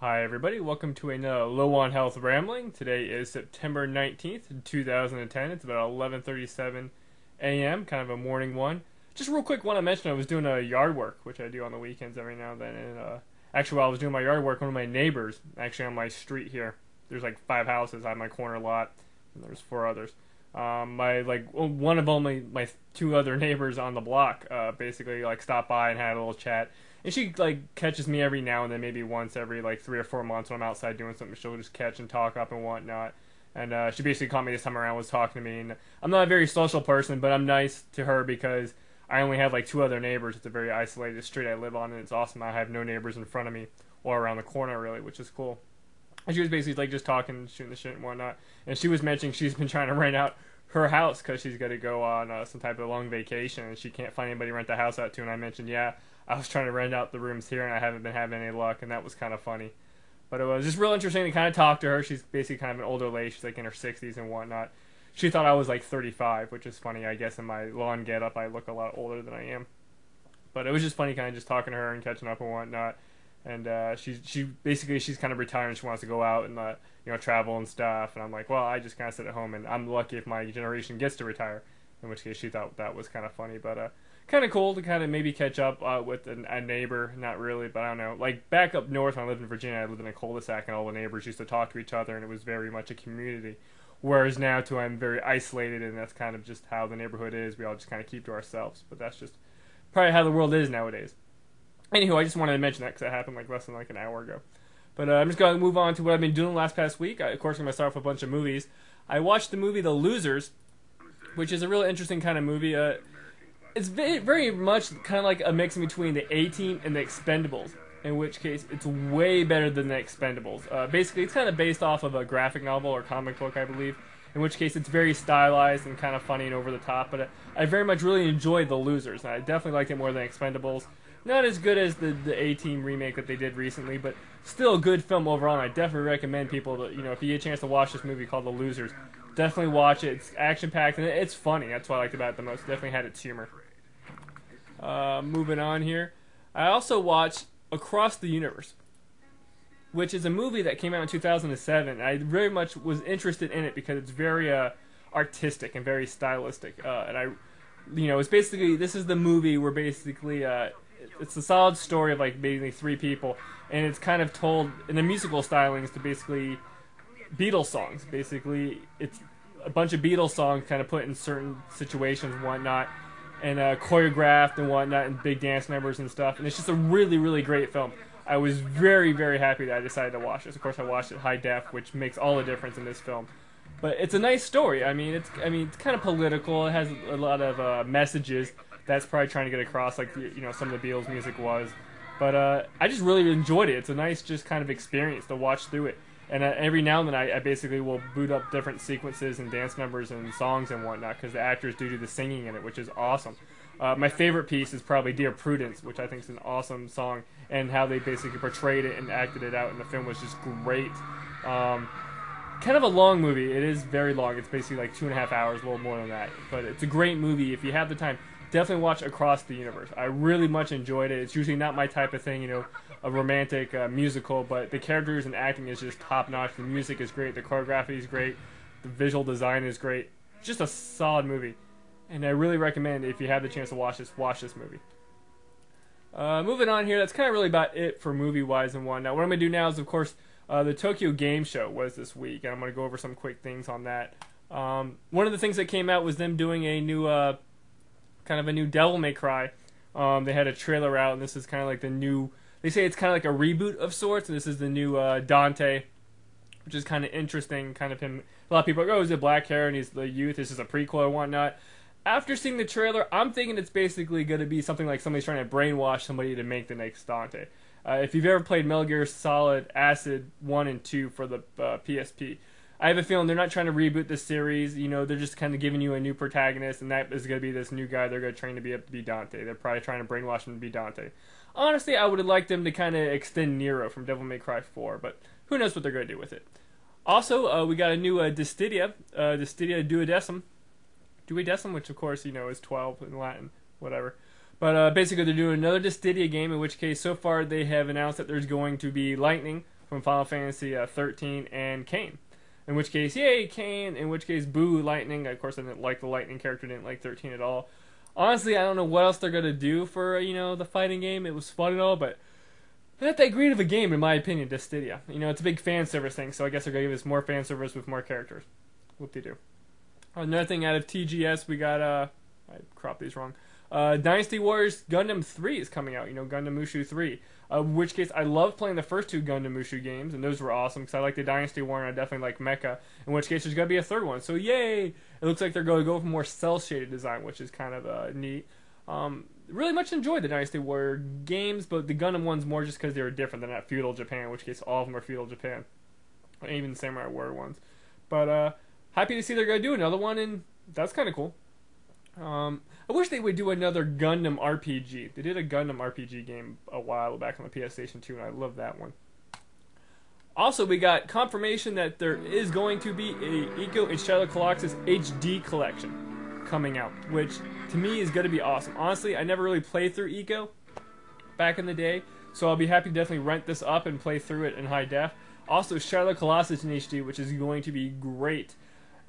Hi everybody, welcome to another Low on Health Rambling. Today is September 19th, 2010. It's about 11:37 a.m., kind of a morning one. Just real quick, want to mention I was doing a yard work, which I do on the weekends every now and then. And actually, while I was doing my yard work, one of my neighbors, actually on my street here, there's like 5 houses. I have my corner lot, and there's 4 others. One of only my 2 other neighbors on the block, basically like stopped by and had a little chat. And she like catches me every now and then, maybe once every like 3 or 4 months when I'm outside doing something. She'll just catch and talk up and whatnot. And she basically caught me this time around, was talking to me. And I'm not a very social person, but I'm nice to her because I only have like 2 other neighbors. It's a very isolated street I live on, and it's awesome. I have no neighbors in front of me or around the corner really, which is cool. And she was basically like just talking, shooting the shit and whatnot. And she was mentioning she's been trying to rent out her house because she's got to go on some type of long vacation and she can't find anybody to rent the house out to. And I mentioned, yeah, I was trying to rent out the rooms here and I haven't been having any luck, and that was kind of funny. But it was just real interesting to kind of talk to her. She's basically kind of an older lady. She's like in her 60s and whatnot. She thought I was like 35, which is funny. I guess in my lawn getup, I look a lot older than I am. But it was just funny kind of just talking to her and catching up and whatnot. And she's kind of retired and she wants to go out and travel and stuff. And I'm like, well, I just kind of sit at home, and I'm lucky if my generation gets to retire. In which case, she thought that was kind of funny, but kind of cool to kind of maybe catch up with a neighbor. Not really, but I don't know. Like back up north when I lived in Virginia, I lived in a cul-de-sac, and all the neighbors used to talk to each other, and it was very much a community. Whereas now, too, I'm very isolated, and that's kind of just how the neighborhood is. We all just kind of keep to ourselves. But that's just probably how the world is nowadays. Anywho, I just wanted to mention that because that happened like less than like an hour ago. But I'm just going to move on to what I've been doing last past week. Of course, I'm going to start with a bunch of movies. I watched the movie The Losers, which is a real interesting kind of movie. It's very much kind of like a mix between the A-Team and the Expendables, in which case it's way better than the Expendables. Basically, it's kind of based off of a graphic novel or comic book, I believe, in which case it's very stylized and kind of funny and over the top. But I very much really enjoyed The Losers, and I definitely liked it more than Expendables. Not as good as the A-Team remake that they did recently, but still a good film overall, and I definitely recommend people that, if you get a chance to watch this movie called The Losers, definitely watch it. It's action-packed, and it's funny. That's what I liked about it the most. It definitely had its humor. Moving on here. I also watched Across the Universe, which is a movie that came out in 2007. I very much was interested in it because it's very artistic and very stylistic. It's basically, this is the movie where basically it's a solid story of like basically 3 people, and it's kind of told in a musical stylings to basically Beatles songs. Basically, it's a bunch of Beatles songs kind of put in certain situations and whatnot, and choreographed and whatnot, and big dance numbers and stuff. And it's just a really, really great film. I was very, very happy that I decided to watch this. Of course, I watched it high def, which makes all the difference in this film. But it's a nice story. It's kind of political. It has a lot of messages that's probably trying to get across, like some of the Beatles music was. But I just really enjoyed it. It's a nice, just kind of experience to watch through it. And every now and then I basically will boot up different sequences and dance numbers and songs and whatnot because the actors do the singing in it, which is awesome. My favorite piece is probably Dear Prudence, which I think is an awesome song, and how they basically portrayed it and acted it out in the film was just great. Kind of a long movie. It is very long. It's basically like 2.5 hours, a little more than that. But it's a great movie. If you have the time, definitely watch Across the Universe. I really much enjoyed it. It's usually not my type of thing, a romantic musical, but the characters and acting is just top-notch. The music is great. The choreography is great. The visual design is great. Just a solid movie. And I really recommend, if you have the chance to watch this movie. Moving on here, that's kind of really about it for movie-wise and whatnot. What I'm going to do now is, of course, the Tokyo Game Show was this week, and I'm going to go over some quick things on that. One of the things that came out was them doing a new, kind of a new Devil May Cry. They had a trailer out, and this is kind of like the new, they say it's kind of like a reboot of sorts, and this is the new Dante, which is kind of interesting, kind of him. A lot of people are like, oh, he's a black hair, and he's the youth, this is a prequel or whatnot. After seeing the trailer, I'm thinking it's basically going to be something like somebody's trying to brainwash somebody to make the next Dante. If you've ever played Metal Gear Solid Acid 1 and 2 for the PSP, I have a feeling they're not trying to reboot the series. They're just kind of giving you a new protagonist, and that is going to be this new guy they're going to train to be up to be Dante. They're probably trying to brainwash him to be Dante. Honestly, I would have liked them to kind of extend Nero from Devil May Cry 4, but who knows what they're going to do with it. Also, we got a new Dissidia Duodecim, which of course, is 12 in Latin, whatever. But basically they're doing another Dissidia game, in which case so far they have announced that there's going to be lightning, from Final Fantasy 13 and Kain. In which case, yay, Kain. In which case, boo, Lightning. Of course, I didn't like the Lightning character, didn't like 13 at all. Honestly, I don't know what else they're going to do for, the fighting game. It was fun and all, but not that great of a game, in my opinion, Dissidia. It's a big fan service thing, so I guess they're going to give us more fan service with more characters. What they do. Another thing out of TGS, we got, I cropped these wrong. Dynasty Warriors Gundam 3 is coming out, Gundam Mushu 3. In which case, I love playing the first two Gundam Mushu games, and those were awesome, because I like the Dynasty War, and I definitely like Mecha. In which case, there's going to be a third one, so yay! It looks like they're going to go for more cel-shaded design, which is kind of neat. Really much enjoyed the Dynasty Warrior games, but the Gundam ones more just because they were different than that feudal Japan, in which case all of them are feudal Japan. And even the Samurai Warrior ones. But, happy to see they're going to do another one, and that's kind of cool. I wish they would do another Gundam RPG. They did a Gundam RPG game a while back on the PlayStation 2, and I love that one. Also, we got confirmation that there is going to be a Eco and Shadow Colossus HD collection coming out, which to me is going to be awesome. Honestly, I never really played through Eco back in the day, so I'll be happy to definitely rent this up and play through it in high def. Also, Shadow Colossus in HD, which is going to be great.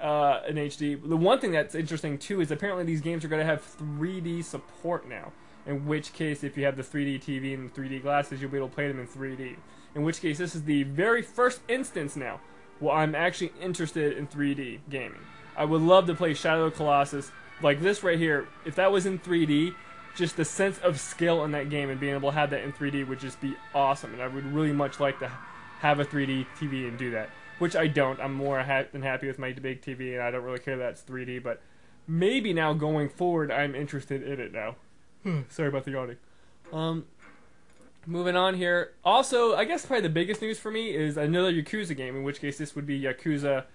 In HD. The one thing that's interesting too is apparently these games are going to have 3D support now. In which case, if you have the 3D TV and 3D glasses, you'll be able to play them in 3D. In which case, this is the very first instance now where I'm actually interested in 3D gaming. I would love to play Shadow of the Colossus like this right here. If that was in 3D, just the sense of skill in that game and being able to have that in 3D would just be awesome. And I would really much like to have a 3D TV and do that. Which I don't. I'm more than happy with my big TV, and I don't really care that it's 3D, but maybe now going forward, I'm interested in it now. Sorry about the yawning. Moving on here. Also, I guess probably the biggest news for me is another Yakuza game, in which case this would be Yakuza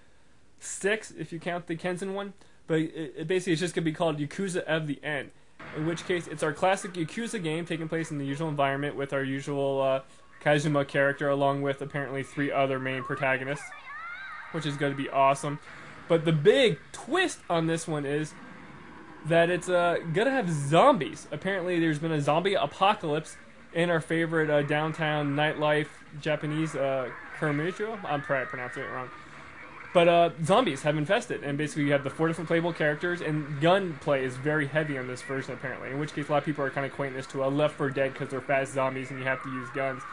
6, if you count the Kenzan one. But it basically is just going to be called Yakuza of the End. In which case, it's our classic Yakuza game taking place in the usual environment with our usual Kazuma character, along with apparently 3 other main protagonists, which is going to be awesome. But the big twist on this one is that it's going to have zombies. Apparently there's been a zombie apocalypse in our favorite downtown nightlife Japanese Kuramucho. I'm probably pronouncing it wrong. But zombies have infested, and basically you have the 4 different playable characters, and gunplay is very heavy on this version apparently, in which case a lot of people are kind of equating this to a Left 4 Dead because they're fast zombies and you have to use guns.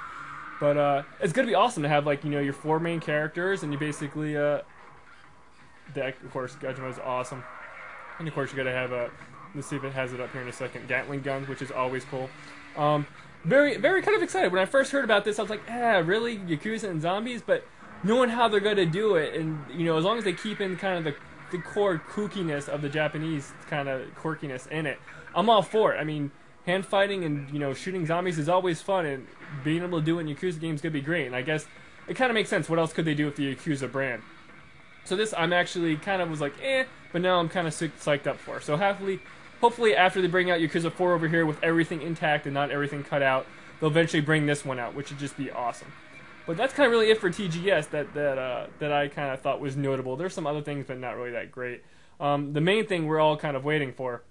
But it's going to be awesome to have, like, your 4 main characters, and you basically, of course, Gajima is awesome. And of course you're going to have, let's see if it has it up here in a second, Gatling guns, which is always cool. Very, very kind of excited. When I first heard about this, I was like, really? Yakuza and zombies? But knowing how they're going to do it, and, as long as they keep in kind of the core kookiness of the Japanese kind of quirkiness in it, I'm all for it. I mean, hand fighting and, shooting zombies is always fun, and being able to do it in Yakuza games is going to be great. And I guess it kind of makes sense. What else could they do with the Yakuza brand? So this, I'm actually kind of was like, but now I'm kind of psyched up for. So hopefully after they bring out Yakuza 4 over here with everything intact and not everything cut out, they'll eventually bring this one out, which would just be awesome. But that's kind of really it for TGS that I kind of thought was notable. There's some other things, but not really that great. The main thing we're all kind of waiting for,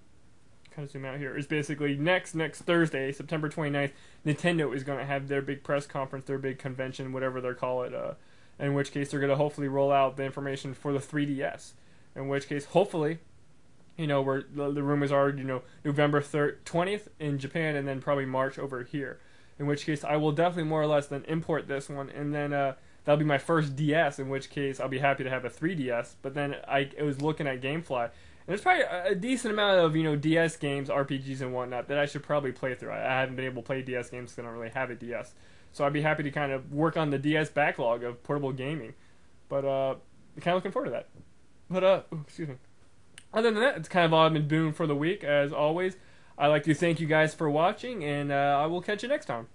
kind of zoom out here, is basically next Thursday, September 29th, Nintendo is going to have their big press conference, their big convention, whatever they call it, in which case they're going to hopefully roll out the information for the 3DS. In which case, hopefully, where the rumors are, November 20th in Japan, and then probably March over here. In which case, I will definitely more or less then import this one, and then that'll be my first DS, in which case I'll be happy to have a 3DS. But then I was looking at GameFly, and there's probably a decent amount of, DS games, RPGs and whatnot that I should probably play through. I haven't been able to play DS games because I don't really have a DS. So I'd be happy to kind of work on the DS backlog of portable gaming. But kind of looking forward to that. But, excuse me. Other than that, it's kind of all I've been doing for the week. As always, I'd like to thank you guys for watching, and I will catch you next time.